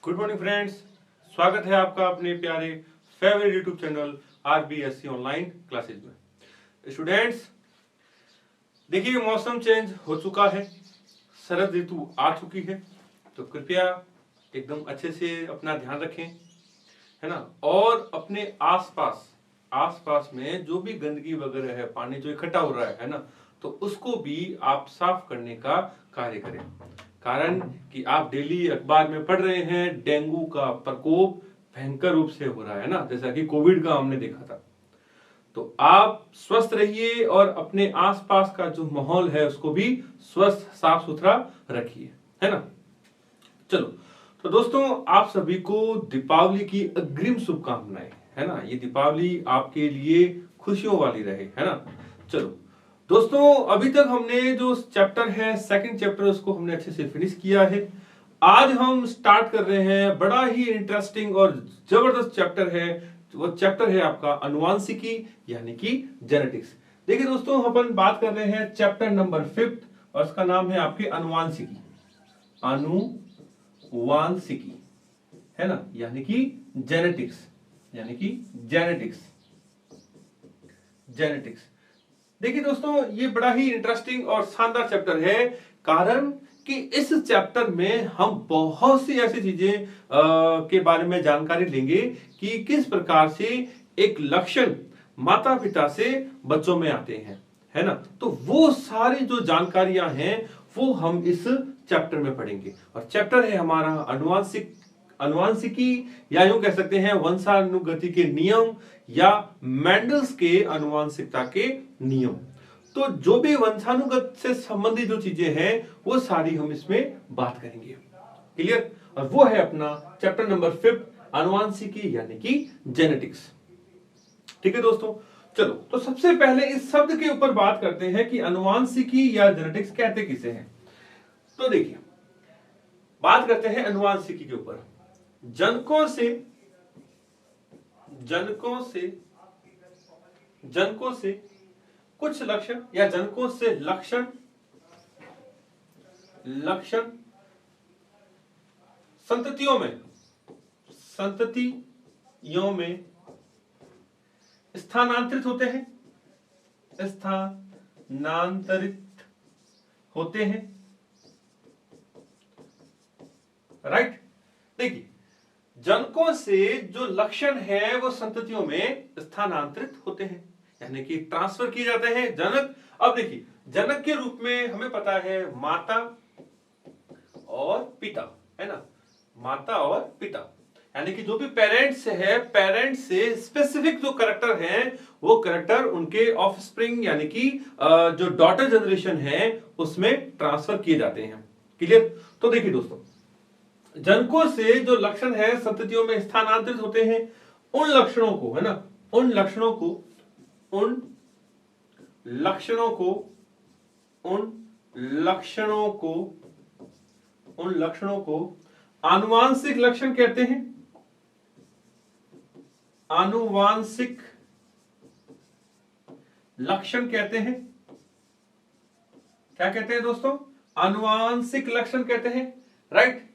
Good morning friends, स्वागत है आपका अपने प्यारे favourite YouTube channel RBSC online classes में। स्टूडेंट्स, देखिए मौसम चेंज हो चुका है, शरद ऋतु आ चुकी है, तो कृपया एकदम अच्छे से अपना ध्यान रखें, है ना। और अपने आसपास में जो भी गंदगी वगैरह है, पानी जो इकट्ठा हो रहा है ना, तो उसको भी आप साफ करने का कार्य करें। कारण कि आप डेली अखबार में पढ़ रहे हैं डेंगू का प्रकोप भयंकर रूप से हो रहा है ना, जैसा कि कोविड का हमने देखा था। तो आप स्वस्थ रहिए और अपने आसपास का जो माहौल है उसको भी स्वस्थ साफ सुथरा रखिए, है ना। चलो, तो दोस्तों आप सभी को दीपावली की अग्रिम शुभकामनाएं, है ना। ये दीपावली आपके लिए खुशियों वाली रहे, है ना। चलो दोस्तों, अभी तक हमने जो चैप्टर है सेकंड चैप्टर उसको हमने अच्छे से फिनिश किया है। आज हम स्टार्ट कर रहे हैं बड़ा ही इंटरेस्टिंग और जबरदस्त चैप्टर है। वो चैप्टर है आपका अनुवांशिकी यानी कि जेनेटिक्स। देखिए दोस्तों, अपन बात कर रहे हैं चैप्टर नंबर 5 और उसका नाम है आपके अनुवांशिकी, अनुवांशिकी, है ना, यानी कि जेनेटिक्स, यानी कि जेनेटिक्स। देखिए दोस्तों, ये बड़ा ही इंटरेस्टिंग और शानदार चैप्टर है, कारण कि इस चैप्टर में हम बहुत सी ऐसी चीजें के बारे में जानकारी लेंगे कि किस प्रकार से एक लक्षण माता पिता से बच्चों में आते हैं, है ना। तो वो सारी जो जानकारियां हैं वो हम इस चैप्टर में पढ़ेंगे। और चैप्टर है हमारा अनुवांशिकी, या यूं कह सकते हैं वंशानुगति के नियम या मेंडल्स के अनुवांशिकता के नियम। तो जो भी वंशानुगत से संबंधित जो चीजें हैं वो सारी हम इसमें बात करेंगे। क्लियर? और वो है अपना चैप्टर नंबर 5 अनुवांशिकी यानी कि जेनेटिक्स। ठीक है दोस्तों, चलो तो सबसे पहले इस शब्द के ऊपर बात करते हैं कि अनुवांशिकी या जेनेटिक्स कहते किसे हैं। तो देखिए, बात करते हैं अनुवांशिकी के ऊपर। जनकों से कुछ लक्षण या जनकों से लक्षण संततियों में स्थानांतरित होते हैं। राइट? देखिए, जनकों से जो लक्षण है वो संततियों में स्थानांतरित होते हैं, यानी कि ट्रांसफर किए जाते हैं। जनक, अब देखिए, जनक के रूप में हमें पता है माता और पिता, है ना, माता और पिता, यानी कि जो भी पेरेंट्स है, पेरेंट्स से स्पेसिफिक जो करेक्टर है वो करेक्टर उनके ऑफस्प्रिंग यानी कि जो डॉटर जनरेशन है उसमें ट्रांसफर किए जाते हैं। क्लियर? तो देखिए दोस्तों, जनकों से जो लक्षण है संततियों में स्थानांतरित होते हैं। उन लक्षणों को, है ना, उन लक्षणों को आनुवांशिक लक्षण कहते हैं। आनुवांशिक लक्षण कहते हैं। क्या कहते हैं दोस्तों? आनुवांशिक लक्षण कहते हैं। राइट?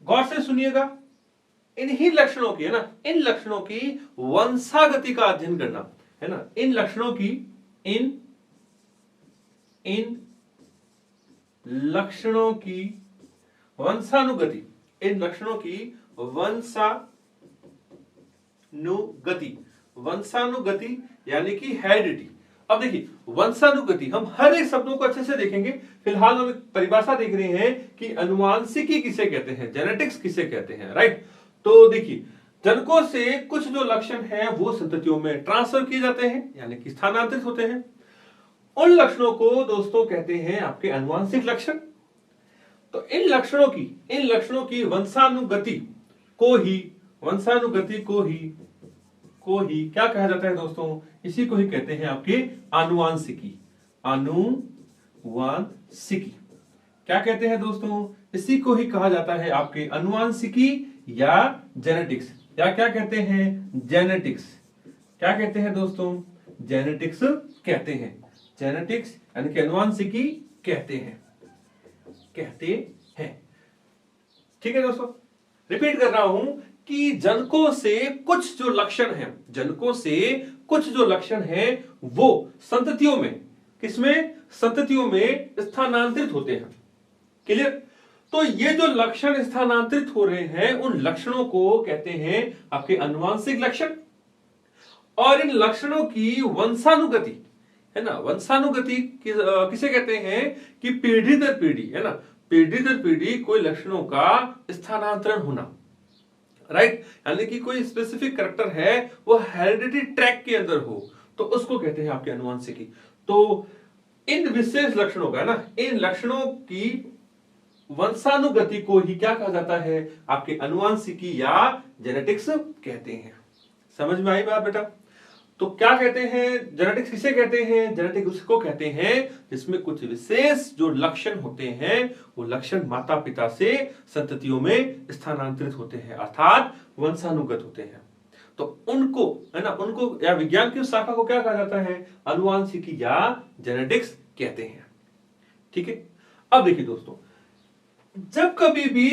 गौर से सुनिएगा, इन्हीं लक्षणों की, है ना, इन लक्षणों की वंशागति का अध्ययन करना, है ना, इन लक्षणों की वंशानुगति, इन लक्षणों की वंशानुगति यानी कि हेरिडिटी। अब देखिए, वंशानुगति हम हर एक शब्दों को अच्छे से देखेंगे। फिलहाल हम एक परिभाषा देख रहे हैं कि अनुवांशिकी किसे कहते हैं, जेनेटिक्स किसे कहते हैं। राइट? तो देखिए, जनकों से कुछ जो लक्षण हैं वो संततियों में ट्रांसफर किए जाते हैं, यानी कि स्थानांतरित होते हैं। उन लक्षणों को दोस्तों कहते हैं आपके अनुवांशिक लक्षण। तो इन लक्षणों की वंशानुगति को ही क्या कहा जाता है दोस्तों? इसी को ही कहते हैं आपके अनुवांशिकी। क्या कहते हैं दोस्तों? इसी को ही कहा जाता है आपके अनुवांशिकी या जेनेटिक्स, या क्या कहते हैं? जेनेटिक्स। क्या कहते हैं दोस्तों? जेनेटिक्स कहते हैं। जेनेटिक्स यानी कि अनुवांशिकी कहते हैं। ठीक है दोस्तों, रिपीट कर रहा हूं कि जनकों से कुछ जो लक्षण हैं, जनकों से कुछ जो लक्षण हैं वो संततियों में, किसमें, संततियों में स्थानांतरित होते हैं। क्लियर? तो ये जो लक्षण स्थानांतरित हो रहे हैं उन लक्षणों को कहते हैं आपके अनुवांशिक लक्षण। और इन लक्षणों की वंशानुगति है ना, वंशानुगति किसे कहते हैं कि पीढ़ी दर पीढ़ी, है ना, पीढ़ी दर पीढ़ी कोई लक्षणों का स्थानांतरण होना, राइट, यानी कि कोई स्पेसिफिक कैरेक्टर है वो हेरिडिटी ट्रैक के अंदर हो तो उसको कहते हैं आपके अनुवांशिकी। तो इन विशेष लक्षणों का ना, इन लक्षणों की वंशानुगति को ही क्या कहा जाता है, आपके अनुवांशिकी या जेनेटिक्स कहते हैं। समझ में आई बात बेटा? तो क्या कहते हैं, जेनेटिक्स किसे कहते हैं, जेनेटिक्स उसको कहते हैं जिसमें कुछ विशेष जो लक्षण होते हैं वो लक्षण माता पिता से संततियों में स्थानांतरित होते हैं, अर्थात वंशानुगत होते हैं। तो उनको, है ना, उनको या विज्ञान की उस शाखा को क्या कहा जाता है, अनुवांशिकी या जेनेटिक्स कहते हैं। ठीक है, अब देखिए दोस्तों, जब कभी भी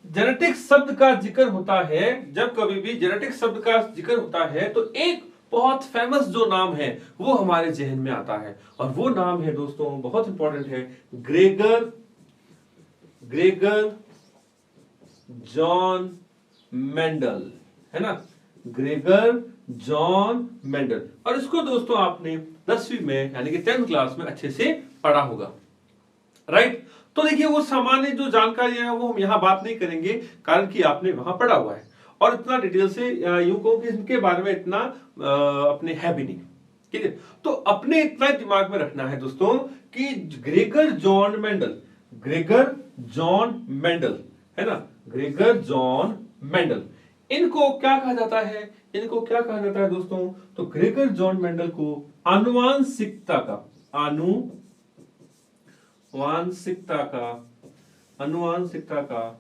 जेनेटिक्स शब्द का जिक्र होता है, जब कभी भी जेनेटिक्स शब्द का जिक्र होता है तो एक बहुत फेमस जो नाम है वो हमारे जहन में आता है, और वो नाम है दोस्तों, बहुत इंपॉर्टेंट है, ग्रेगर जॉन मेंडल, है ना, ग्रेगर जॉन मेंडल। और इसको दोस्तों आपने 10वीं में यानी कि 10th क्लास में अच्छे से पढ़ा होगा, राइट। तो देखिए वो सामान्य जो जानकारी है वो हम यहां बात नहीं करेंगे, कारण कि आपने वहां पढ़ा हुआ है और इतना डिटेल से यूं कहो कि इनके बारे में इतना अपने है भी नहीं। ठीक है, तो अपने इतना दिमाग में रखना है दोस्तों कि Gregor John Mendel, Gregor John Mendel, है ना, ग्रेगर जॉन मेंडल, इनको क्या कहा जाता है, इनको क्या कहा जाता है दोस्तों, तो ग्रेगर जॉन मेंडल को आनुवांशिकता का, अनुवांशिकता का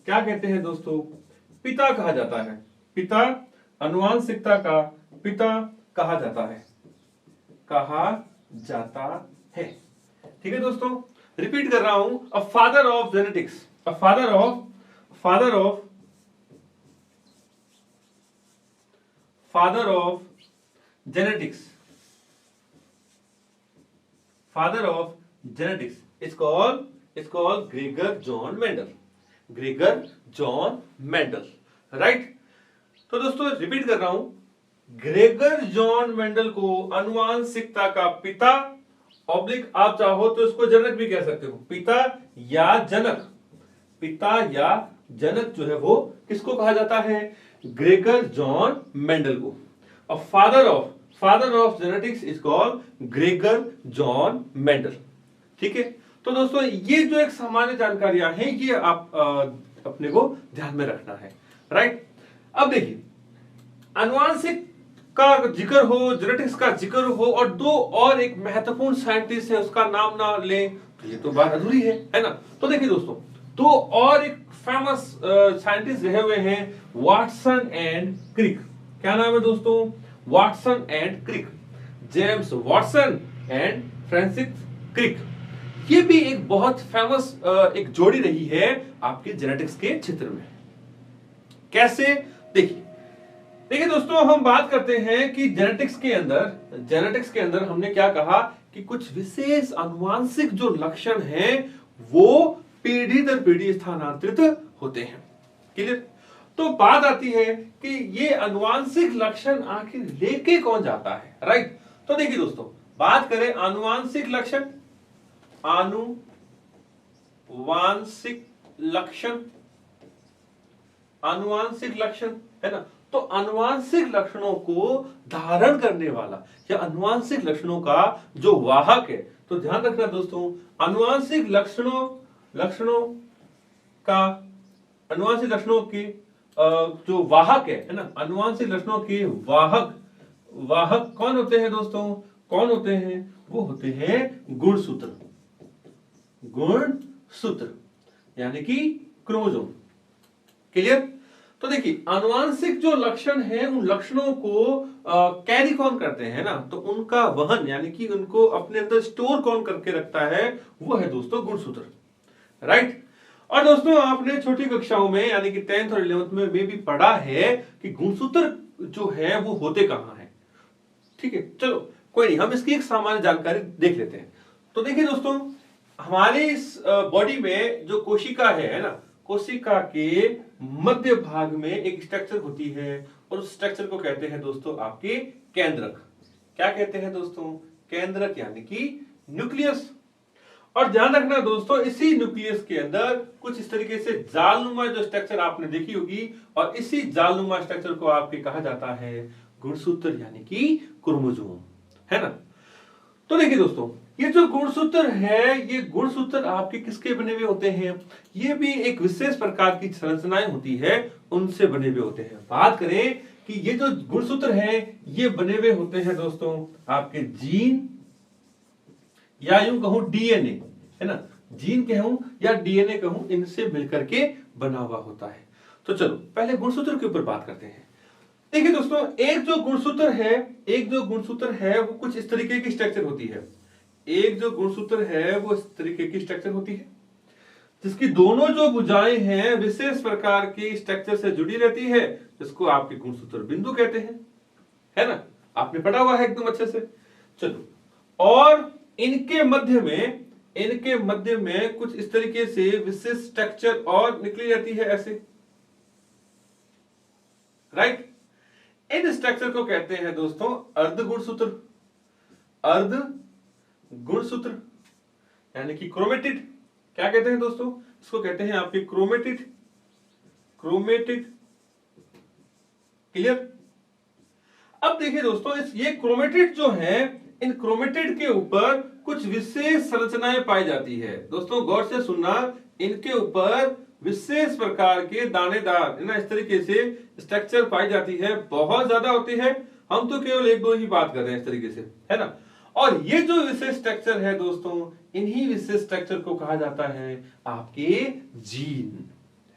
क्या कहते हैं दोस्तों, पिता कहा जाता है, पिता, अनुवांशिकता का पिता कहा जाता है, कहा जाता है। ठीक है दोस्तों, रिपीट कर रहा हूं, a father of genetics, a father of genetics, father of genetics is called Gregor John Mendel, Gregor John Mendel, right. तो दोस्तों रिपीट कर रहा हूं, ग्रेगर जॉन मेंडल को अनुवांशिकता का पिता ऑब्लिक, आप चाहो तो इसको जनक भी कह सकते हो, पिता या जनक, पिता या जनक जो है वो किसको कहा जाता है, ग्रेगर जॉन मेंडल को। और father of genetics is called Gregor John Mendel. ठीक है, तो दोस्तों ये जो एक सामान्य जानकारियां हैं ये आप अपने को ध्यान में रखना है, राइट। अब देखिए, अनुवांशिक का जिक्र हो, जेनेटिक्स का जिक्र हो और दो और एक महत्वपूर्ण साइंटिस्ट है उसका नाम ना ले तो ये तो बात अधूरी है ना। तो देखिए दोस्तों, दो और एक फेमस साइंटिस्ट रहे हुए हैं, वाटसन एंड क्रिक। क्या नाम है दोस्तों, Watson and Crick, James Watson and Francis Crick. ये भी एक बहुत फेमस एक जोड़ी रही है आपके जेनेटिक्स के क्षेत्र में। कैसे, देखिए दोस्तों, हम बात करते हैं कि जेनेटिक्स के अंदर हमने क्या कहा कि कुछ विशेष अनुवांशिक जो लक्षण हैं वो पीढ़ी दर पीढ़ी स्थानांतरित होते हैं। क्लियर? तो बात आती है कि ये अनुवांशिक लक्षण आखिर लेके कौन जाता है, राइट। तो देखिए दोस्तों, बात करें अनुवांशिक लक्षण, अनुवांशिक लक्षण है ना। तो अनुवांशिक लक्षणों को धारण करने वाला या अनुवांशिक लक्षणों का जो वाहक है, तो ध्यान रखना दोस्तों, अनुवांशिक लक्षणों के जो वाहक है ना, अनुवांशिक लक्षणों के वाहक कौन होते हैं दोस्तों, कौन होते हैं, वो होते हैं गुणसूत्र यानी कि क्रोमोसोम। क्लियर? तो देखिए, अनुवांशिक जो लक्षण है उन लक्षणों को कैरी कौन करते हैं ना, तो उनका वहन यानी कि उनको अपने अंदर स्टोर कौन करके रखता है, वो है दोस्तों गुणसूत्र, राइट। और दोस्तों आपने छोटी कक्षाओं में यानी कि 10th और 11th में भी पढ़ा है कि गुणसूत्र जो है वो होते कहां है। ठीक है, चलो कोई नहीं, हम इसकी एक सामान्य जानकारी देख लेते हैं। तो देखिए दोस्तों, हमारे इस बॉडी में जो कोशिका है ना, कोशिका के मध्य भाग में एक स्ट्रक्चर होती है और उस स्ट्रक्चर को कहते हैं दोस्तों आपके केंद्रक। क्या कहते हैं दोस्तों? केंद्रक यानी कि न्यूक्लियस। और ध्यान रखना दोस्तों, इसी न्यूक्लियस के अंदर कुछ इस तरीके से जालनुमा जो स्ट्रक्चर आपने देखी होगी, और इसी जालनुमा स्ट्रक्चर को आपके कहा जाता है गुणसूत्र यानी कि क्रोमोसोम, है ना। तो देखिए दोस्तों, ये जो गुणसूत्र है, ये गुणसूत्र आपके किसके बने हुए होते हैं? ये भी एक विशेष प्रकार की संरचनाएं होती है, उनसे बने हुए होते हैं। बात करें कि ये जो गुणसूत्र है, ये बने हुए होते हैं दोस्तों आपके जीन, या यूं कहूं डीएनए, है ना, जीन कहूं या डीएनए कहूं, इनसे मिलकर के बना हुआ होता है। तो चलो पहले गुणसूत्र के ऊपर बात करते हैं। देखिए दोस्तों, एक जो गुणसूत्र है वो कुछ इस तरीके की स्ट्रक्चर होती है। एक जो गुणसूत्र है वो इस तरीके की स्ट्रक्चर होती है, जिसकी दोनों जो भुजाएं हैं विशेष प्रकार की स्ट्रक्चर से जुड़ी रहती है, जिसको आपके गुणसूत्र बिंदु कहते हैं, है ना। आपने पढ़ा हुआ है एकदम अच्छे से। चलो, और इनके मध्य में कुछ इस तरीके से विशेष स्ट्रक्चर और निकली जाती है ऐसे, राइट। इन स्ट्रक्चर को कहते हैं दोस्तों अर्धगुणसूत्र। अर्धगुणसूत्र यानी कि क्रोमेटिड। क्या कहते हैं दोस्तों? इसको कहते हैं आपके क्रोमेटिड। क्लियर? अब देखिए दोस्तों, ये क्रोमेटिड जो है, इन क्रोमेटिड के ऊपर कुछ विशेष संरचनाएं पाई जाती है। दोस्तों गौर से सुनना, इनके ऊपर विशेष प्रकार के दानेदार, है ना, इस तरीके से स्ट्रक्चर पाई जाती है। बहुत ज्यादा होती है, हम तो केवल एक दो ही बात कर रहे हैं इस तरीके से, है ना। और ये जो विशेष स्ट्रक्चर है दोस्तों, इन्हीं विशेष स्ट्रक्चर को कहा जाता है आपके जीन,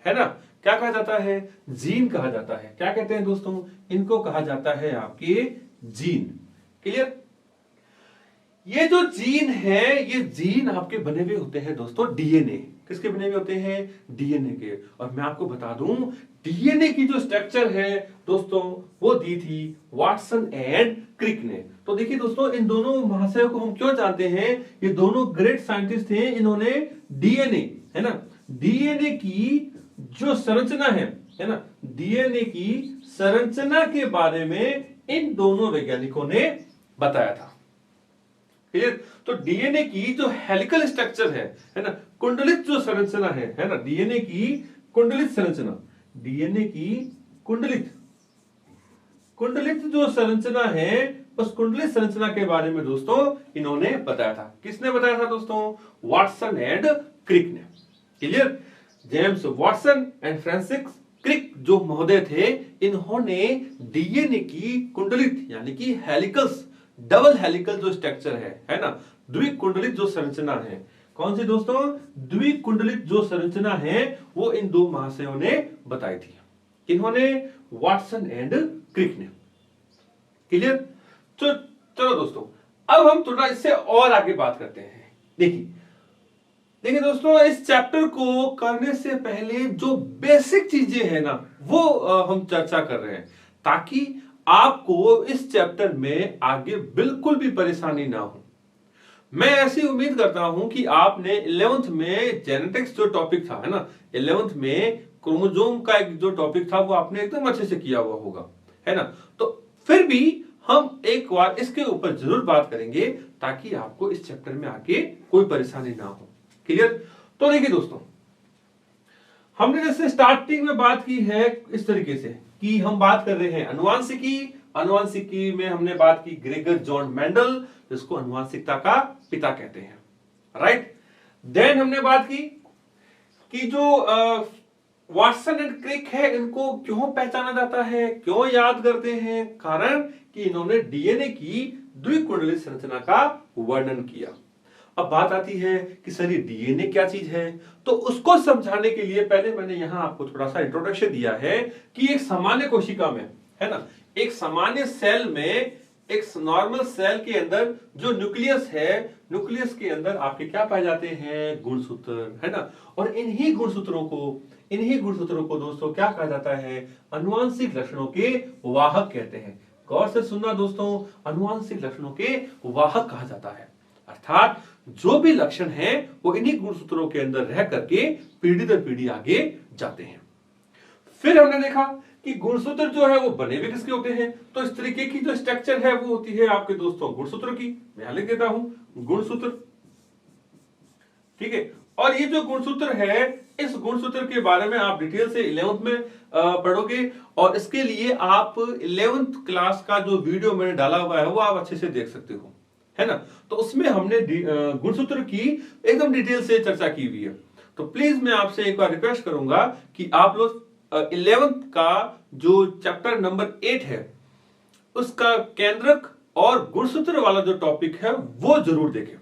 है ना। क्या कहा जाता है? जीन कहा जाता है। क्या कहते हैं दोस्तों? इनको कहा जाता है आपके जीन। क्लियर? ये जो जीन है, ये जीन आपके बने हुए होते हैं दोस्तों डीएनए। किसके बने हुए होते हैं? डीएनए के। और मैं आपको बता दूं, डीएनए की जो स्ट्रक्चर है दोस्तों, वो दी थी वाटसन एंड क्रिक ने। तो देखिए दोस्तों, इन दोनों महाशयों को हम क्यों जानते हैं? ये दोनों ग्रेट साइंटिस्ट थे। इन्होंने डीएनए, है ना, डीएनए की जो संरचना है ना, डीएनए की संरचना के बारे में इन दोनों वैज्ञानिकों ने बताया था। क्लियर? तो डीएनए की जो हेलिकल स्ट्रक्चर है ना, कुंडलित जो संरचना है ना, डीएनए की कुंडलित संरचना, डीएनए की कुंडलित जो संरचना है, उस कुंडलित संरचना के बारे में दोस्तों इन्होंने बताया था। किसने बताया था दोस्तों? वाटसन एंड क्रिक ने। Clear? James Watson and Francis Crick जो महोदय थे, इन्होंने डीएनए की कुंडलित यानी कि हेलिकल्स, डबल हेलिकल जो स्ट्रक्चर है ना, द्विकुंडलित जो संरचना है, कौन सी दोस्तों? द्विकुंडलित जो संरचना है, वो इन दो महाशयों ने बताई थी। किन्होंने? वाटसन एंड क्रिक ने। क्लियर? तो चलो दोस्तों, अब हम थोड़ा इससे और आगे बात करते हैं। देखिए दोस्तों, इस चैप्टर को करने से पहले जो बेसिक चीजें हैं ना, वो हम चर्चा कर रहे हैं, ताकि आपको इस चैप्टर में आगे बिल्कुल भी परेशानी ना हो। मैं ऐसी उम्मीद करता हूं कि आपने 11th में जेनेटिक्स जो टॉपिक था, है ना, 11th में क्रोमोसोम का एक जो टॉपिक था, वो आपने एकदम अच्छे से किया हुआ होगा, है ना। तो फिर भी हम एक बार इसके ऊपर जरूर बात करेंगे, ताकि आपको इस चैप्टर में आगे कोई परेशानी ना हो। क्लियर? तो देखिए दोस्तों, हमने जैसे स्टार्टिंग में बात की है इस तरीके से कि हम बात कर रहे हैं अनुवांशिकी में हमने बात की ग्रेगर जॉन मेंडल, जिसको अनुवांशिकता का पिता कहते हैं, राइट। देन हमने बात की कि जो वाटसन एंड क्रिक है, इनको क्यों पहचाना जाता है, क्यों याद करते हैं? कारण कि इन्होंने डीएनए की द्विकुंडलित संरचना का वर्णन किया। अब बात आती है कि सर ये डीएनए क्या चीज है, तो उसको समझाने के लिए पहले मैंने यहां आपको थोड़ा सा इंट्रोडक्शन दिया है कि एक सामान्य कोशिका में, है ना, एक सामान्य सेल में एक नॉर्मल सेल के अंदर जो न्यूक्लियस है, न्यूक्लियस के अंदर आपके क्या पाए जाते हैं, गुणसूत्र, है ना। और इन्हीं गुणसूत्रों को दोस्तों क्या कहा जाता है, अनुवांशिक लक्षणों के वाहक कहते हैं। गौर से सुनना दोस्तों, अनुवांशिक लक्षणों के वाहक कहा जाता है। अर्थात जो भी लक्षण हैं वो इन्हीं गुणसूत्रों के अंदर रह करके पीढ़ी दर पीढ़ी आगे जाते हैं। फिर हमने देखा कि गुणसूत्र जो है वो बने हुए किसके होते हैं, तो इस तरीके की जो स्ट्रक्चर है वो होती है आपके दोस्तों गुणसूत्र की। मैं यहां लिख देता हूं गुणसूत्र, ठीक है। और ये जो गुणसूत्र है, इस गुणसूत्र के बारे में आप डिटेल से 11th में पढ़ोगे, और इसके लिए आप 11th क्लास का जो वीडियो मैंने डाला हुआ है वो आप अच्छे से देख सकते हो, है ना। तो उसमें हमने गुणसूत्र की एकदम डिटेल से चर्चा की हुई है। तो प्लीज मैं आपसे एक बार रिक्वेस्ट करूंगा कि आप लोग 11th का जो चैप्टर नंबर 8 है उसका केंद्रक और गुणसूत्र वाला जो टॉपिक है वो जरूर देखें।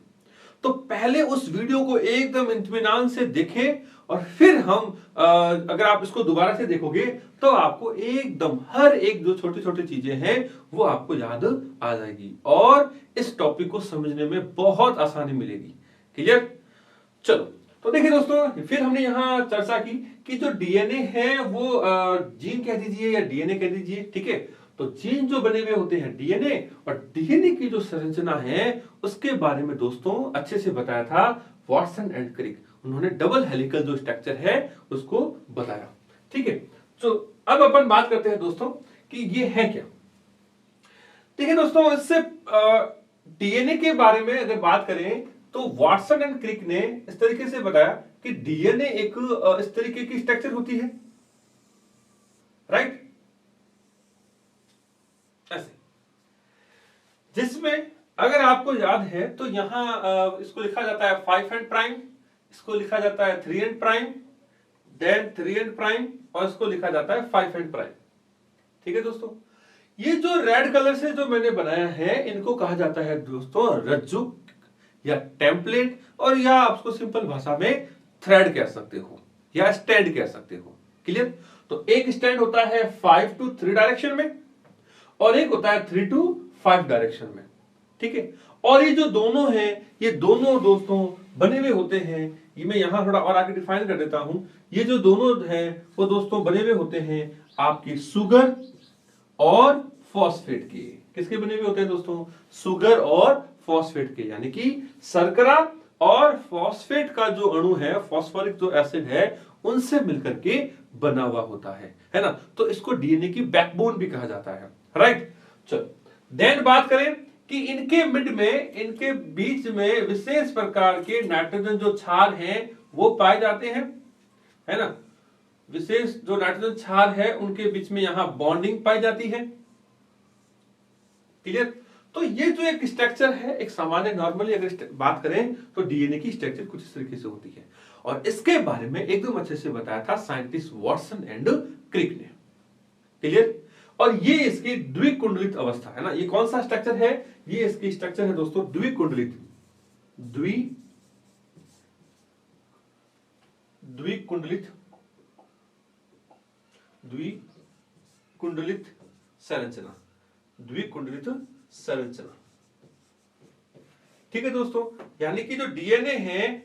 तो पहले उस वीडियो को एकदम इत्मीनान से देखें, और फिर हम अगर आप इसको दोबारा से देखोगे तो आपको एकदम हर एक जो छोटी छोटी चीजें हैं वो आपको याद आ जाएगी, और इस टॉपिक को समझने में बहुत आसानी मिलेगी। क्लियर? चलो, तो देखिए दोस्तों, फिर हमने यहां चर्चा की कि जो डीएनए है वो जीन कह दीजिए या डीएनए कह दीजिए, ठीक है। तो जीन जो बने हुए होते हैं डीएनए, और डीएनए की जो संरचना है उसके बारे में दोस्तों अच्छे से बताया था वॉटसन एंड क्रिक। उन्होंने डबल हेलिकल जो स्ट्रक्चर है उसको बताया, ठीक है। तो अब अपन बात करते हैं दोस्तों कि ये है क्या। देखिए दोस्तों, इससे डीएनए के बारे में अगर बात करें तो वॉटसन एंड क्रिक ने इस तरीके से बताया कि डीएनए एक इस तरीके की स्ट्रक्चर होती है, राइट, ऐसे, जिसमें अगर आपको याद है तो यहां इसको लिखा जाता है 5 प्राइम, इसको लिखा जाता है 3 प्राइम, देन 3 प्राइम, और इसको लिखा जाता है 5 प्राइम, ठीक है दोस्तों। ये जो रेड कलर से जो मैंने बनाया है इनको कहा जाता है दोस्तों रज्जु या टेम्पलेट, और या आप उसको सिंपल भाषा में थ्रेड कह सकते हो या स्टैंड कह सकते हो। क्लियर? तो एक स्टैंड होता है 5 to 3 डायरेक्शन में, और एक होता है 3 to 5 डायरेक्शन में, ठीक है। और ये जो दोनों हैं, ये दोनों दोस्तों बने हुए होते हैं, ये मैं यहां थोड़ा और आगे डिफाइन कर देता हूं। ये जो दोनों हैं वो दोस्तों बने हुए होते हैं आपकी सुगर और फॉस्फेट के। किसके बने हुए होते हैं दोस्तों? सुगर और फॉस्फेट के, यानी कि शर्करा और फॉस्फेट का जो अणु है, फॉस्फोरिक जो एसिड है, उनसे मिलकर के बना हुआ होता है ना। तो इसको डीएनए की बैकबोन भी कहा जाता है, राइट। चलो, देन बात करें कि इनके मिड में, इनके बीच में विशेष प्रकार के नाइट्रोजन जो क्षार हैं वो पाए जाते हैं, है ना। विशेष जो नाइट्रोजन क्षार है उनके बीच में यहां बॉन्डिंग पाई जाती है। क्लियर? तो ये जो एक स्ट्रक्चर है, एक सामान्य नॉर्मली अगर बात करें तो डीएनए की स्ट्रक्चर कुछ इस तरीके से होती है, और इसके बारे में एकदम अच्छे से बताया था साइंटिस्ट वॉटसन एंड क्रिक ने। क्लियर? और ये इसकी द्विकुंडलित अवस्था है ना। ये कौन सा स्ट्रक्चर है? ये इसकी स्ट्रक्चर है दोस्तों द्विकुंडलित, द्विकुंडलित संरचना, द्विकुंडलित संरचना, ठीक है दोस्तों। यानी कि जो डीएनए है,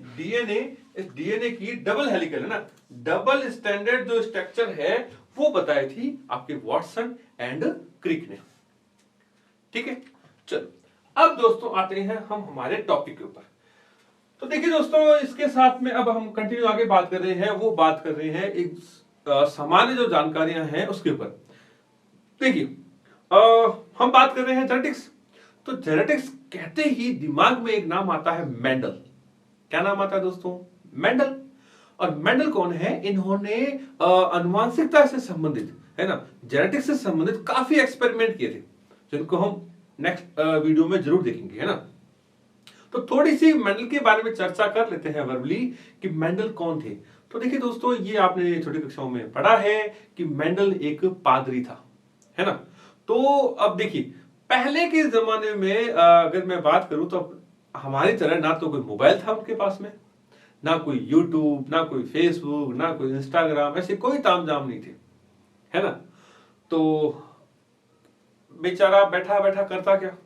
इस डीएनए की डबल हेलिकल है ना, डबल स्टैंडर्ड जो स्ट्रक्चर है वो बताई थी आपके वॉटसन एंड क्रिक ने, ठीक है। चलो, अब दोस्तों आते हैं हम हमारे टॉपिक के ऊपर। तो देखिए दोस्तों, इसके साथ में अब हम कंटिन्यू आगे बात कर रहे हैं, वो बात कर रहे हैं एक सामान्य जो जानकारियां हैं उसके ऊपर। देखिए, हम बात कर रहे हैं जेनेटिक्स। तो जेनेटिक्स कहते ही दिमाग में एक नाम आता है मेंडल। क्या नाम आता है दोस्तों? मेंडल। और मेंडल कौन है? इन्होंने आनुवंशिकता से संबंधित, है ना, जेनेटिक्स से संबंधित काफी एक्सपेरिमेंट किए थे, जिनको हम नेक्स्ट वीडियो में जरूर देखेंगे, है ना। तो थोड़ी सी मेंडल के बारे में चर्चा कर लेते हैं वर्बली कि मेंडल कौन थे। तो देखिए दोस्तों, ये आपने छोटी कक्षाओं में पढ़ा है कि मेंडल एक पादरी था, है ना। तो अब देखिए, पहले के जमाने में अगर मैं बात करूं तो हमारी तरह ना तो कोई मोबाइल था उनके पास में, ना कोई यूट्यूब, ना कोई फेसबुक, ना कोई इंस्टाग्राम, ऐसे कोई तामझाम नहीं थे, है ना। तो बेचारा बैठा बैठा करता क्या,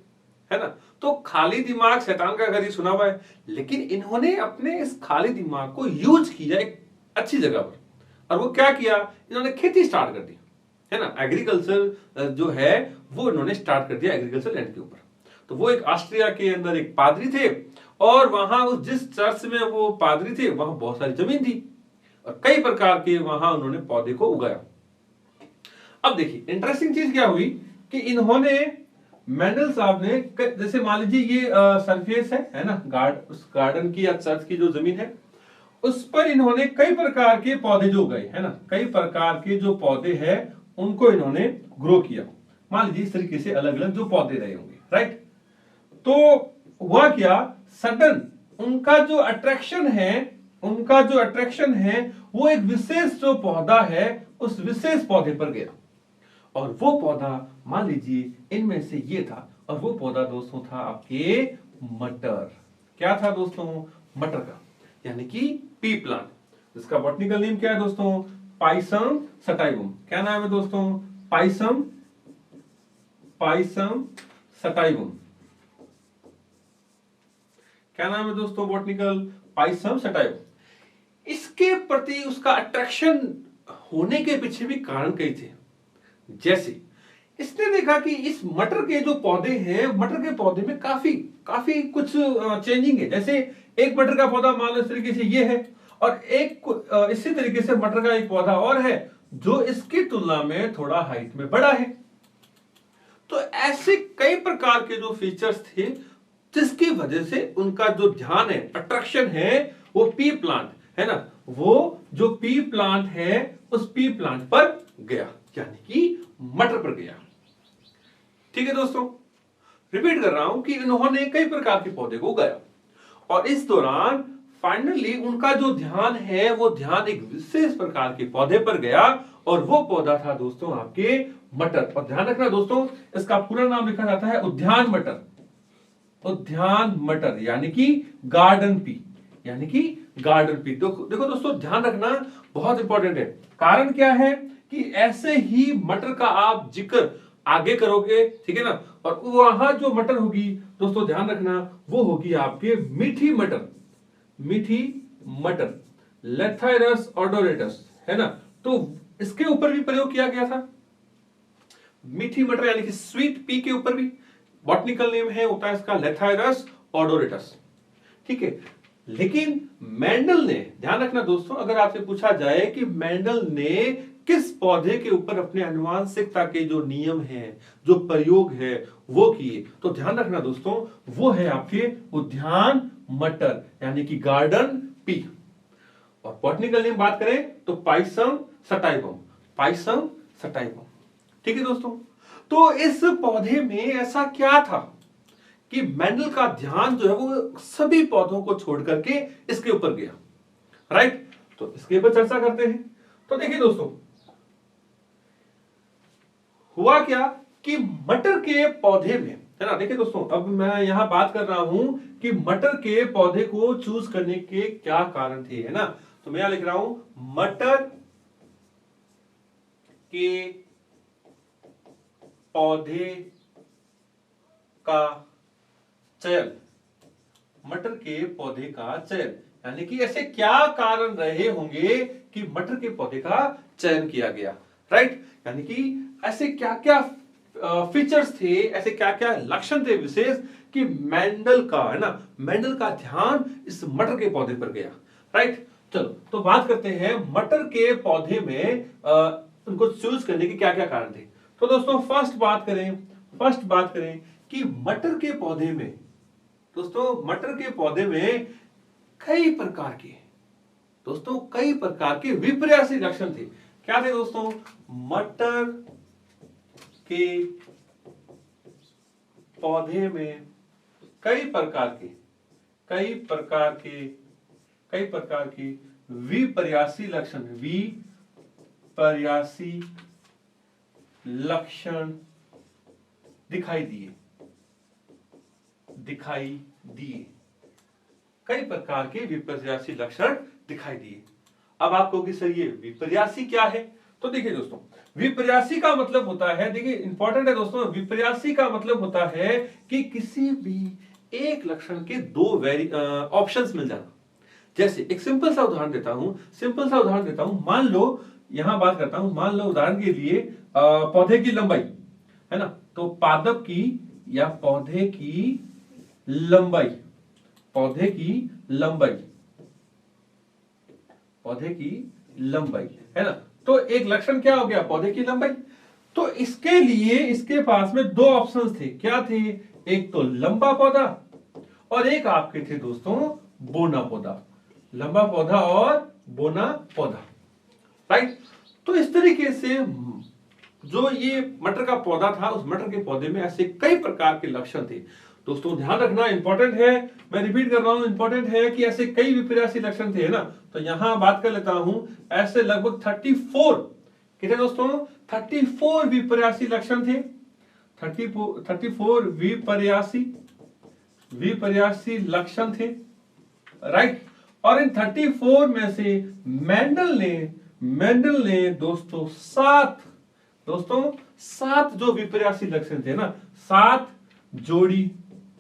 है ना। तो खाली दिमाग शैतान का घर ही सुना हुआ है, लेकिन इन्होंने अपने इस खाली दिमाग को यूज किया एक अच्छी जगह पर। और वो क्या किया, इन्होंने खेती स्टार्ट कर दी, है ना। एग्रीकल्चर जो है वो इन्होंने स्टार्ट कर दिया एग्रीकल्चर लैंड के ऊपर। तो वो एक ऑस्ट्रिया के अंदर एक पादरी थे, और वहां उस जिस चर्च में वो पादरी थे वहां बहुत सारी जमीन थी, और कई प्रकार के वहां उन्होंने पौधे को उगाया। अब देखिए इंटरेस्टिंग चीज क्या हुई कि इन्होंने, मेंडल साहब ने, जैसे मान लीजिए ये सरफेस है ना, उस गार्डन की या चर्च की जो जमीन है उस पर इन्होंने कई प्रकार के पौधे जो उगाए, है ना, कई प्रकार के जो पौधे हैं उनको इन्होंने ग्रो किया। मान लीजिए इस तरीके से अलग अलग जो पौधे रहे होंगे, राइट। तो हुआ क्या, सडन उनका जो अट्रैक्शन है वो एक विशेष जो पौधा है उस विशेष पौधे पर गया, और वो पौधा मान लीजिए इनमें से ये था, और वो पौधा दोस्तों था आपके मटर। क्या था दोस्तों, मटर का, यानी कि पी प्लांट, जिसका बॉटनिकल नेम क्या है दोस्तों, पाइसम सटाइवम। क्या नाम है दोस्तों, पाइसम सटाइवम। क्या नाम है दोस्तों बॉटनिकल, पाइसम सटाइवम। इसके प्रति उसका अट्रैक्शन होने के पीछे भी कारण कई थे। जैसे इसने देखा कि इस मटर के जो पौधे हैं, मटर के पौधे में काफी कुछ चेंजिंग है। जैसे एक मटर का पौधा मान लो इस तरीके से ये है, और एक इसी तरीके से मटर का एक पौधा और है जो इसकी तुलना में थोड़ा हाइट में बड़ा है। तो ऐसे कई प्रकार के जो फीचर्स थे जिसकी वजह से उनका जो ध्यान है, अट्रैक्शन है, वो पी प्लांट है ना, वो जो पी प्लांट है उस पी प्लांट पर गया, यानी कि मटर पर गया। ठीक है दोस्तों, रिपीट कर रहा हूं कि इन्होंने कई प्रकार के पौधे को उगाया, और इस दौरान फाइनली उनका जो ध्यान है वो ध्यान एक विशेष प्रकार के पौधे पर गया, और वो पौधा था दोस्तों आपके मटर। और ध्यान रखना दोस्तों, इसका पूरा नाम लिखा जाता है उद्यान मटर। उद्यान मटर यानी कि गार्डन पी, यानी कि गार्डन पी। देखो दोस्तों, ध्यान रखना बहुत इंपॉर्टेंट है। कारण क्या है कि ऐसे ही मटर का आप जिक्र आगे करोगे, ठीक है ना, और वहां जो मटर होगी दोस्तों ध्यान रखना वो होगी आपके मीठी मटर, लेथाइरस ओडोरेटस, है ना। तो इसके ऊपर भी प्रयोग किया गया था, मीठी मटर यानी कि स्वीट पी के ऊपर भी। बॉटनिकल नेम है होता है इसका लेथाइरस ओडोरेटस, ठीक है। लेकिन मेंडल ने, ध्यान रखना दोस्तों, अगर आपसे पूछा जाए कि मेंडल ने किस पौधे के ऊपर अपने आनुवंशिकता के जो नियम हैं, जो प्रयोग है वो किए, तो ध्यान रखना दोस्तों वो है आपके उद्यान मटर यानी कि गार्डन पी। और बॉटनिकल नेम बात करें तो पाइसम सटाइवम, ठीक है दोस्तों। तो इस पौधे में ऐसा क्या था कि मेंडल का ध्यान जो है वो सभी पौधों को छोड़ करके इसके ऊपर गया, राइट। तो इसके ऊपर चर्चा करते हैं। तो देखिए दोस्तों, हुआ क्या कि मटर के पौधे में, है ना, देखिए दोस्तों, अब मैं यहां बात कर रहा हूं कि मटर के पौधे को चूज करने के क्या कारण थे, है ना। तो मैं यहां लिख रहा हूं मटर के पौधे का चयन, मटर के पौधे का चयन, यानी कि ऐसे क्या कारण रहे होंगे कि मटर के पौधे का चयन किया गया, राइट। यानी कि ऐसे क्या क्या फीचर्स थे, ऐसे क्या क्या लक्षण थे विशेष कि मेंडल का, है ना, मेंडल का ध्यान इस मटर के पौधे पर गया, राइट। चलो तो बात करते हैं मटर के पौधे में उनको चूज करने के क्या क्या कारण थे। तो दोस्तों फर्स्ट बात करें कि मटर के पौधे में, दोस्तों मटर के पौधे में कई प्रकार के विपर्यासी लक्षण थे। क्या थे दोस्तों, मटर के पौधे में कई प्रकार के विपर्यासी लक्षण दिखाई दिए, कई प्रकार के विपर्यासी लक्षण दिखाई दिए। अब आप कहोगे सर ये विपर्यासी क्या है, तो देखिए दोस्तों, विपर्यासी का मतलब होता है, देखिए इंपॉर्टेंट है दोस्तों, विपर्यासी का मतलब होता है कि किसी भी एक लक्षण के दो ऑप्शंस मिल जाना। जैसे एक सिंपल सा उदाहरण देता हूं, मान लो, यहां बात करता हूं, मान लो उदाहरण के लिए पौधे की लंबाई, है ना, तो पादप की या पौधे की लंबाई, पौधे की लंबाई, पौधे की लंबाई, है ना, तो एक लक्षण क्या हो गया, पौधे की लंबाई। तो इसके लिए इसके पास में दो ऑप्शंस थे, क्या थे, एक तो लंबा पौधा और एक आपके थे दोस्तों बोना पौधा, लंबा पौधा और बोना पौधा, राइट। तो इस तरीके से जो ये मटर का पौधा था, उस मटर के पौधे में ऐसे कई प्रकार के लक्षण थे। दोस्तों ध्यान रखना, इंपॉर्टेंट है, मैं रिपीट कर रहा हूं, इंपॉर्टेंट है कि ऐसे कई विपर्यासी लक्षण थे, है ना। तो यहां बात कर लेता हूं, ऐसे लगभग 34, कितने दोस्तों, 34 विपर्यासी लक्षण थे, 34 विपर्यासी लक्षण थे, राइट। और इन 34 में से मेंडल ने दोस्तों सात जो विपर्यासी लक्षण थे ना, 7 जोड़ी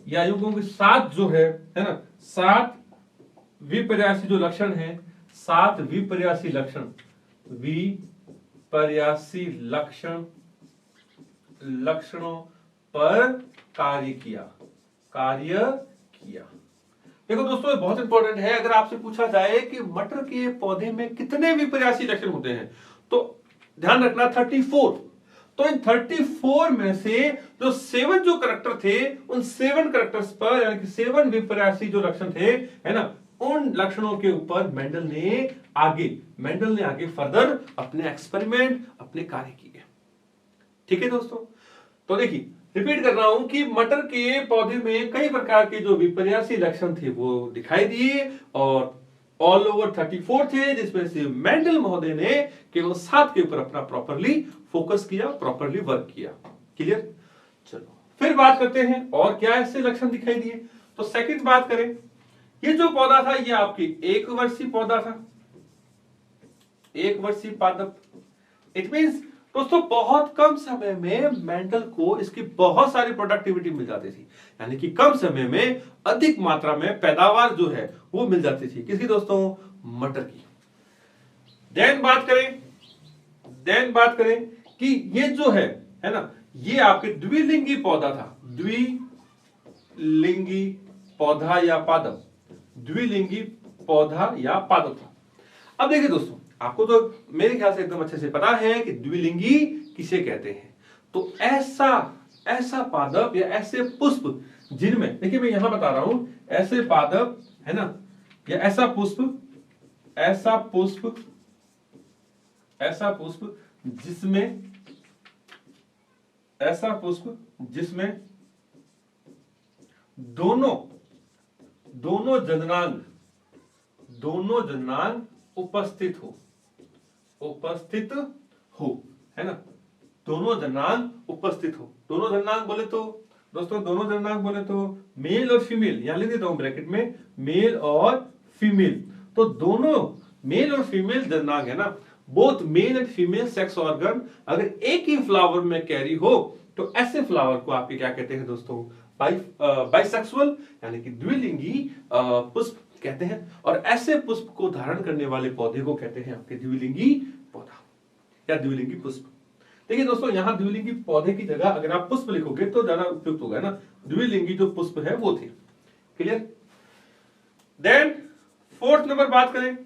या यूं कहूं कि 7 जो है ना, 7 विपर्यासी जो लक्षण है, 7 विपर्यासी लक्षणों पर कार्य किया। देखो दोस्तों, ये बहुत इंपॉर्टेंट है। अगर आपसे पूछा जाए कि मटर के पौधे में कितने विपर्यासी लक्षण होते हैं, तो ध्यान रखना 34। तो इन 34 में से जो 7 जो करैक्टर थे, उन 7 करैक्टर्स पर, यानी कि 7 विपर्यासी जो लक्षण थे, है ना, उन लक्षणों के ऊपर मेंडल ने आगे फर्दर अपने एक्सपेरिमेंट, अपने कार्य किए। ठीक है दोस्तों, तो देखिए रिपीट कर रहा हूं कि मटर के पौधे में कई प्रकार के जो विपर्यासी लक्षण थे वो दिखाई दिए, और ऑल ओवर 34 थे, जिसमें से मेंडल महोदय ने केवल 7 के ऊपर अपना प्रॉपरली फोकस किया, प्रॉपरली वर्क किया। क्लियर। चलो फिर बात करते हैं और क्या ऐसे लक्षण दिखाई दिए। तो सेकंड बात करें, ये जो पौधा था, ये आपकी 1 वर्षीय पौधा था, 1 वर्षीय पादप। इट मींस दोस्तों बहुत कम समय में मेंडल को इसकी बहुत सारी प्रोडक्टिविटी मिल जाती थी, यानी कि कम समय में अधिक मात्रा में पैदावार जो है वो मिल जाती थी। किसकी दोस्तों, मटर की। देन बात करें कि ये जो है ना, ये आपके द्विलिंगी पौधा था, द्विलिंगी पौधा या पादप, द्विलिंगी पौधा या पादप था। अब देखिए दोस्तों, आपको तो मेरे ख्याल से एकदम अच्छे से पता है कि द्विलिंगी किसे कहते हैं। तो ऐसा पादप या ऐसे पुष्प जिनमें, देखिए मैं यहां बता रहा हूं, ऐसे पादप, है ना, या ऐसा पुष्प जिसमें दोनों जननांग उपस्थित हो, है ना, दोनों जननांग उपस्थित हो। दोनों जननांग बोले तो दोस्तों, मेल और फीमेल, यहां लिख देता हूं ब्रैकेट में, मेल और फीमेल। तो दोनों मेल और फीमेल जननांग, है ना, both male and female sex organ अगर एक ही फ्लावर में कैरी हो, तो ऐसे फ्लावर को आपके क्या कहते हैं दोस्तों, बाइसेक्सुअल, यानी कि द्विलिंगी पुष्प कहते हैं। और ऐसे पुष्प को धारण करने वाले पौधे को कहते हैं आपके द्विलिंगी पौधा या द्विलिंगी पुष्प। देखिए दोस्तों, यहां द्विलिंगी पौधे की जगह अगर आप पुष्प लिखोगे तो ज्यादा उपयुक्त होगा ना, द्विलिंगी जो पुष्प है वो थे। क्लियर। देन फोर्थ नंबर बात करें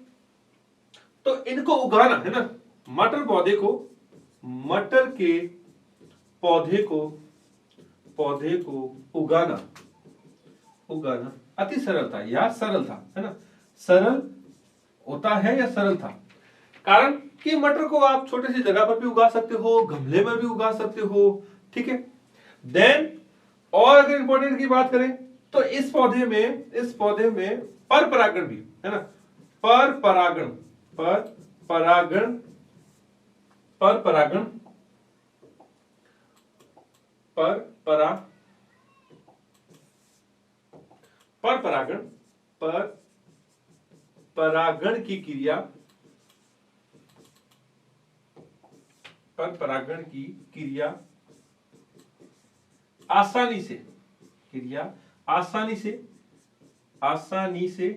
तो इनको उगाना, है ना, मटर के पौधे को उगाना अति सरल था या सरल था, है ना, सरल होता है या सरल था, कारण कि मटर को आप छोटे सी जगह पर भी उगा सकते हो, गमले में भी उगा सकते हो। ठीक है। देन और अगर इंपॉर्टेंट की बात करें तो इस पौधे में पर परागण भी, है ना, पर परागण परागण की क्रिया पर परागण की क्रिया आसानी से, क्रिया आसानी से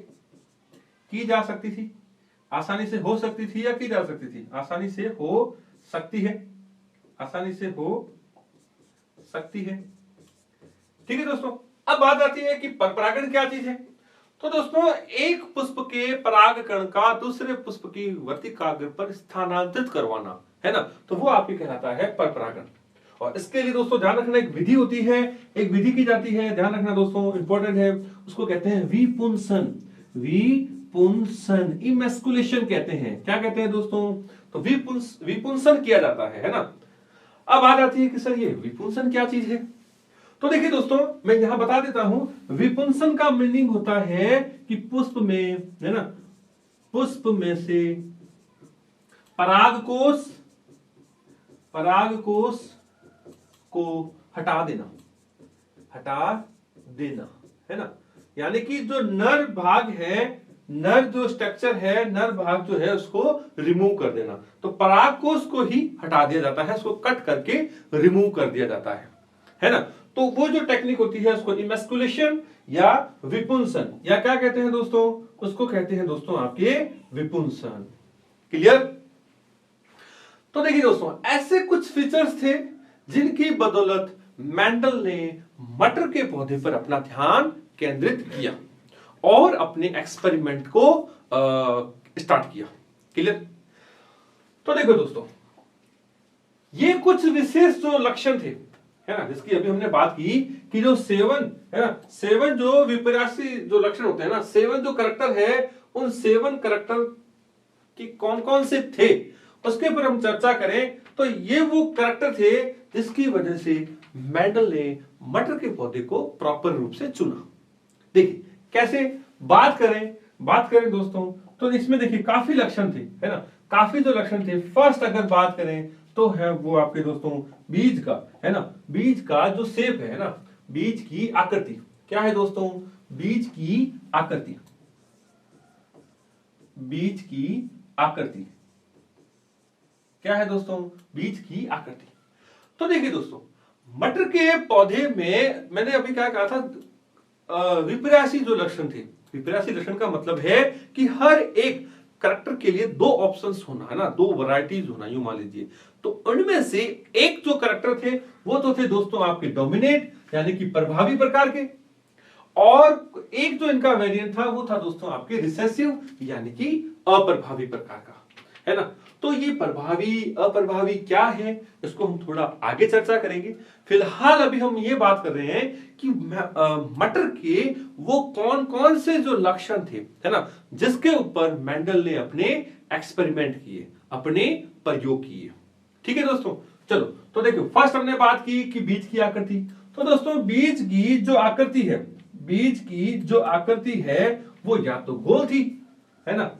की जा सकती थी, आसानी से हो सकती थी या की जा सकती थी, आसानी से हो सकती है, आसानी से हो सकती है। ठीक है दोस्तों, अब बात आती है कि परपरागण क्या चीज है। तो दोस्तों, एक पुष्प के परागकण का दूसरे पुष्प की वर्तिकाग्र पर स्थानांतरित करवाना, है ना, तो वो आपके कहलाता है परपरागण। और इसके लिए दोस्तों ध्यान रखना, एक विधि होती है, एक विधि की जाती है, ध्यान रखना दोस्तों, इंपॉर्टेंट है, उसको कहते हैं विपुंसन, विपुंसन, इमेस्कुलेशन कहते हैं। क्या कहते हैं दोस्तों? तो विपुंसन किया जाता है ना। अब आ जाती है कि सर ये विपुंसन क्या चीज है। तो देखिए दोस्तों, मैं यहां बता देता हूं, विपुंसन का मीनिंग होता है कि पुष्प में, है ना, पुष्प में से परागकोश को हटा देना, है ना, यानी कि जो नर भाग है, नर जो स्ट्रक्चर है, नर भाग जो है उसको रिमूव कर देना। तो परागकोश को ही हटा दिया जाता है, उसको कट करके रिमूव कर दिया जाता है ना। तो वो जो टेक्निक होती है उसको इमेस्कुलेशन या विपुंसन, या क्या कहते हैं दोस्तों, उसको कहते हैं दोस्तों आपके विपुंसन। क्लियर? तो देखिए दोस्तों, ऐसे कुछ फीचर्स थे जिनकी बदौलत मेंडल ने मटर के पौधे पर अपना ध्यान केंद्रित किया और अपने एक्सपेरिमेंट को स्टार्ट किया। क्लियर? तो देखो दोस्तों, ये कुछ विशेष जो लक्षण थे, है ना, जिसकी अभी हमने बात की कि जो 7, है ना, 7 जो विपरासी जो लक्षण होते हैं ना, 7 जो करैक्टर है, उन 7 करैक्टर कि कौन कौन से थे उसके ऊपर हम चर्चा करें। तो ये वो करैक्टर थे जिसकी वजह से मेंडल ने मटर के पौधे को प्रॉपर रूप से चुना। देखिए कैसे बात करें दोस्तों, तो इसमें देखिए काफी लक्षण थे, है ना, काफी जो लक्षण थे। फर्स्ट अगर बात करें तो है वो आपके दोस्तों बीज का, है ना, बीज का जो शेप है ना, बीज की आकृति क्या है दोस्तों, बीज की आकृति, बीज की आकृति क्या है दोस्तों, बीज की आकृति। तो देखिए दोस्तों, मटर के पौधे में मैंने अभी क्या कहा था, विपरासी जो लक्षण थे। विपरासी लक्षण का मतलब है कि हर एक करैक्टर के लिए 2 ऑप्शंस होना, है ना, 2 वैरायटीज होना, यूं मान लीजिए। तो उनमें से एक जो करैक्टर थे वो तो थे दोस्तों आपके डोमिनेट यानी कि प्रभावी प्रकार के, और एक जो इनका वेरिएंट था वो था दोस्तों आपके रिसेसिव यानी कि अप्रभावी प्रकार का, है ना। तो ये प्रभावी अप्रभावी क्या है इसको हम थोड़ा आगे चर्चा करेंगे। फिलहाल अभी हम ये बात कर रहे हैं कि मटर के वो कौन कौन से जो लक्षण थे, है ना, जिसके ऊपर मेंडल ने अपने एक्सपेरिमेंट किए, अपने प्रयोग किए। ठीक है दोस्तों, चलो तो देखो, फर्स्ट हमने बात की कि बीज की आकृति। तो दोस्तों, बीज की जो आकृति है, बीज की जो आकृति है वो या तो गोल थी, है ना,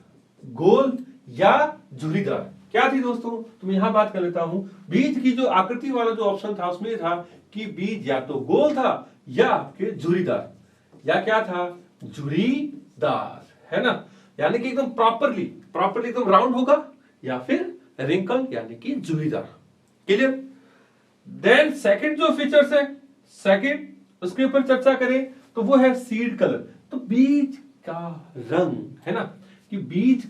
गोल या झुर्रीदार। क्या थी दोस्तों, तो मैं यहां बात कर लेता हूं, बीज की जो आकृति वाला जो ऑप्शन था उसमें था कि बीज या तो गोल था या आपके झुर्रीदार, या क्या था, झुर्रीदार, है ना, यानी कि एकदम प्रॉपरली एकदम राउंड होगा, या फिर रिंकल यानी कि झुर्रीदार। क्लियर? देन सेकंड जो फीचर्स है, सेकंड उसके ऊपर चर्चा करें तो वो है सीड कलर। तो बीज का रंग, है ना, कि बीज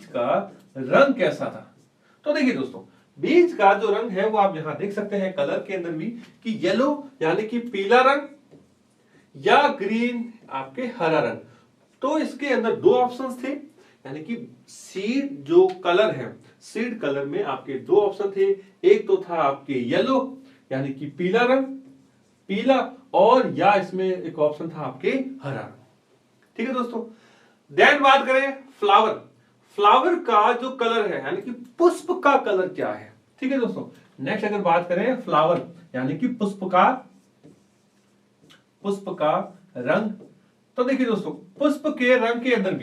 का रंग कैसा था। तो देखिए दोस्तों, बीज का जो रंग है वो आप यहां देख सकते हैं कलर के अंदर भी कि येलो यानी कि पीला रंग, या ग्रीन आपके हरा रंग। तो इसके अंदर 2 ऑप्शंस थे, यानी कि सीड जो कलर है, सीड कलर में आपके 2 ऑप्शन थे। एक तो था आपके येलो यानी कि पीला रंग, पीला, और या इसमें एक ऑप्शन था आपके हरा रंग। ठीक है दोस्तों, देन बात करें फ्लावर। फ्लावर का जो कलर है यानी कि पुष्प का कलर क्या है। ठीक है दोस्तों, नेक्स्ट अगर बात करें फ्लावर यानी कि पुष्प का रंग। तो देखिए दोस्तों, पुष्प के रंग के अंदर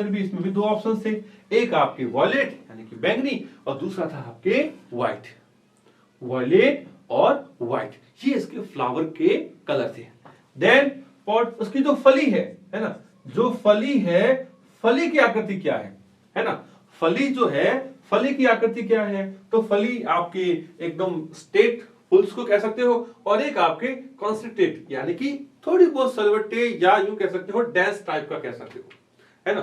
भी इसमें भी 2 ऑप्शन थे। एक आपके वॉयलेट यानी कि बैंगनी, और दूसरा था आपके व्हाइट, वॉयलेट और व्हाइट, ये इसके फ्लावर के कलर थे। देन पॉट, उसकी जो फली है ना, जो फली है, फली की आकृति क्या है ना, फली जो है, फली की आकृति क्या है, तो फली आपके एकदम स्टेट फुल्स को कह सकते हो, और एक आपके कॉन्सेंट्रेट यानी कि थोड़ी बहुत सलवटे या यूं कह सकते हो डेंस टाइप का कह सकते हो, है ना।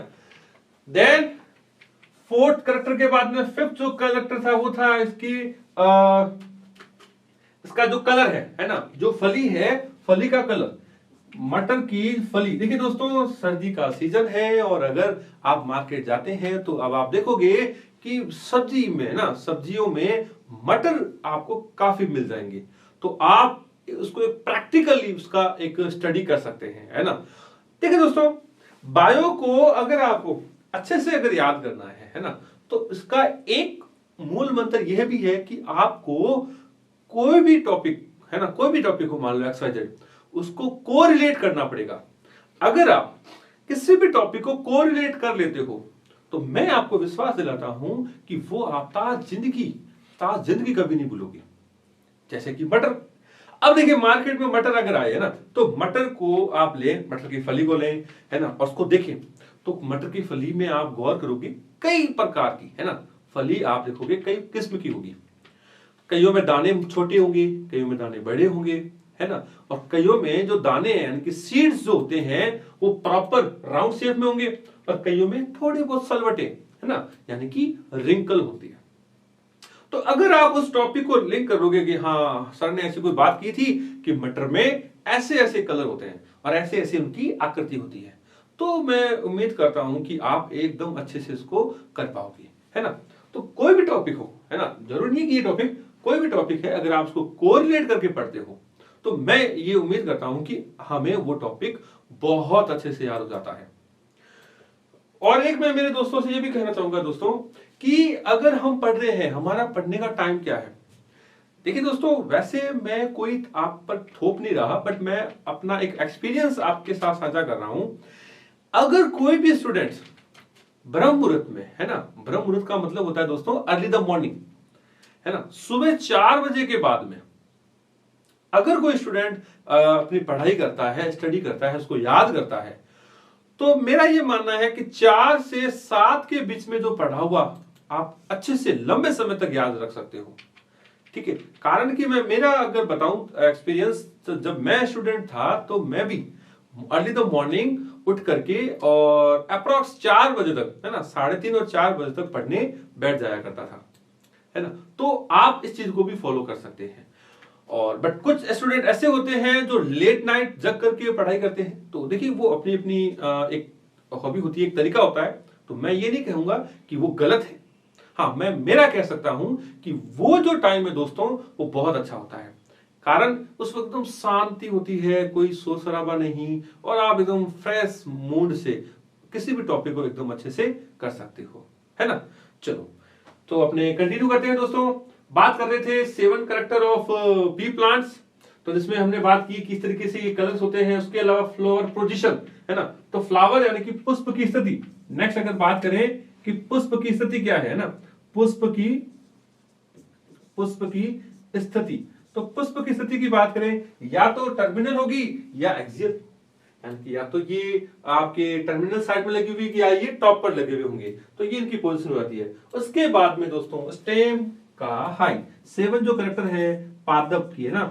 देन फोर्थ करेक्टर के बाद में फिफ्थ जो करेक्टर था वो था इसका जो कलर है ना, जो फली है, फली का कलर, मटर की फली। देखिए दोस्तों, सर्दी का सीजन है और अगर आप मार्केट जाते हैं तो अब आप देखोगे कि सब्जी में ना, सब्जियों में मटर आपको काफी मिल जाएंगे, तो आप उसको प्रैक्टिकली उसका एक स्टडी कर सकते हैं, है ना। देखिए दोस्तों, बायो को अगर आपको अच्छे से अगर याद करना है ना, तो इसका एक मूल मंत्र यह भी है कि आपको कोई भी टॉपिक, है ना, कोई भी टॉपिक हो, मान लो XYZ, उसको कोरिलेट करना पड़ेगा। अगर आप किसी भी टॉपिक को कोरिलेट कर लेते हो तो मैं आपको विश्वास दिलाता हूं कि वो आप ताज जिंदगी कभी नहीं भूलोगे। जैसे कि मटर, अब देखिए मार्केट में मटर अगर आए, है ना, तो मटर को आप लें, मटर की फली को लें, है ना, और उसको देखें तो मटर की फली में आप गौर करोगे कई प्रकार की, है ना, फली आप देखोगे कई किस्म की होगी। कईयों में दाने छोटे होंगे, कईयों में दाने बड़े होंगे, है ना, और कईयों में जो दाने हैं यानी कि सीड्स जो होते हैं वो प्रॉपर राउंड शेप में होंगे, और कईयों में थोड़े बहुत सलवटे, है ना, यानी कि रिंकल होती है। तो अगर आप उस टॉपिक को लिंक करोगे कि हाँ सर ने ऐसी कोई बात की थी कि मटर में ऐसे ऐसे कलर होते हैं और ऐसे ऐसे उनकी आकृति होती है, तो मैं उम्मीद करता हूं कि आप एकदम अच्छे से इसको कर पाओगे, है ना। तो कोई भी टॉपिक हो, है ना, जरूरी नहीं कि ये टॉपिक, कोई भी टॉपिक है, अगर आप उसको कोरिलेट करके पढ़ते हो तो मैं ये उम्मीद करता हूं कि हमें वो टॉपिक बहुत अच्छे से याद हो जाता है। और एक मैं मेरे दोस्तों से ये भी कहना चाहूंगा दोस्तों कि अगर हम पढ़ रहे हैं, हमारा पढ़ने का टाइम क्या है। देखिए दोस्तों, वैसे मैं कोई आप पर थोप नहीं रहा, बट मैं अपना एक एक्सपीरियंस आपके साथ साझा कर रहा हूं। अगर कोई भी स्टूडेंट ब्रह्म मुहूर्त में, है ना, ब्रह्म मुहूर्त का मतलब होता है दोस्तों अर्ली द मॉर्निंग, है ना, सुबह 4 बजे के बाद में अगर कोई स्टूडेंट अपनी पढ़ाई करता है, स्टडी करता है, उसको याद करता है, तो मेरा यह मानना है कि 4 से 7 के बीच में जो पढ़ा हुआ आप अच्छे से लंबे समय तक याद रख सकते हो। ठीक है, कारण कि मैं मेरा अगर बताऊं एक्सपीरियंस, तो जब मैं स्टूडेंट था तो मैं भी अर्ली द मॉर्निंग उठ करके और अप्रॉक्स 4 बजे तक, है ना, 3:30 और 4 बजे तक पढ़ने बैठ जाया करता था, है ना। तो आप इस चीज को भी फॉलो कर सकते हैं। और बट कुछ स्टूडेंट ऐसे होते हैं जो लेट नाइट जग करके पढ़ाई करते हैं, तो देखिए वो अपनी अपनी एक हॉबी होती है, एक तरीका होता है, तो मैं ये नहीं कहूंगा कि वो गलत है। हाँ, मैं मेरा कह सकता हूं कि वो जो टाइम है दोस्तों वो बहुत अच्छा होता है, कारण उस वक्त एकदम शांति होती है, कोई शोर शराबा नहीं, और आप एकदम फ्रेश मूड से किसी भी टॉपिक को एकदम अच्छे से कर सकते हो, है ना। चलो तो अपने कंटिन्यू करते हैं दोस्तों। बात कर रहे थे 7 कैरेक्टर ऑफ पी प्लांट्स, तो जिसमें हमने बात की किस तरीके से ये कलर्स होते हैं, उसके अलावा फ्लावर पोजीशन, है ना, तो फ्लावर यानी कि पुष्प की स्थिति। नेक्स्ट अगर बात करें कि पुष्प की स्थिति क्या है ना, पुष्प की स्थिति, तो पुष्प की स्थिति की बात करें, या तो टर्मिनल होगी या एक्सियल, यानी कि या तो ये आपके टर्मिनल साइड में लगी हुई या ये टॉप पर लगे हुए होंगे, तो ये इनकी पोजीशन हो जाती है। उसके बाद में दोस्तों स्टेम का हाइट, 7 जो कैरेक्टर है पादप की, है ना,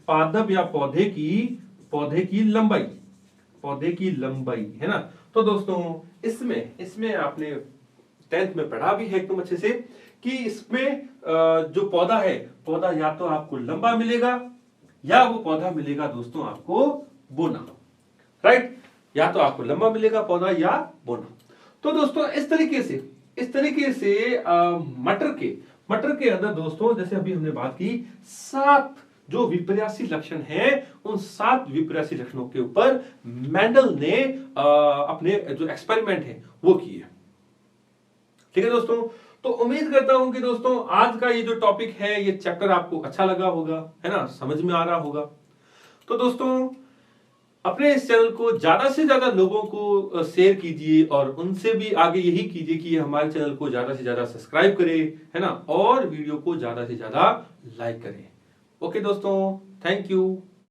पादप या पौधे की लंबाई, है ना। तो दोस्तों इसमें आपने 10th में पढ़ा भी है एकदम अच्छे से कि इसमें जो पौधा है, पौधा या तो आपको लंबा मिलेगा या वो पौधा मिलेगा दोस्तों आपको बोना, राइट, या तो आपको लंबा मिलेगा पौधा या बोना। तो दोस्तों इस तरीके से मटर के अंदर दोस्तों, जैसे अभी हमने बात की 7 जो विपर्यासी लक्षण हैं, उन 7 विपर्यासी लक्षणों के ऊपर मेंडल ने अपने जो एक्सपेरिमेंट है वो किए। ठीक है दोस्तों, तो उम्मीद करता हूं कि दोस्तों आज का ये जो टॉपिक है, ये चैप्टर आपको अच्छा लगा होगा, है ना, समझ में आ रहा होगा। तो दोस्तों अपने इस चैनल को ज्यादा से ज्यादा लोगों को शेयर कीजिए और उनसे भी आगे यही कीजिए कि हमारे चैनल को ज्यादा से ज्यादा सब्सक्राइब करें, है ना, और वीडियो को ज्यादा से ज्यादा लाइक करें। ओके दोस्तों, थैंक यू।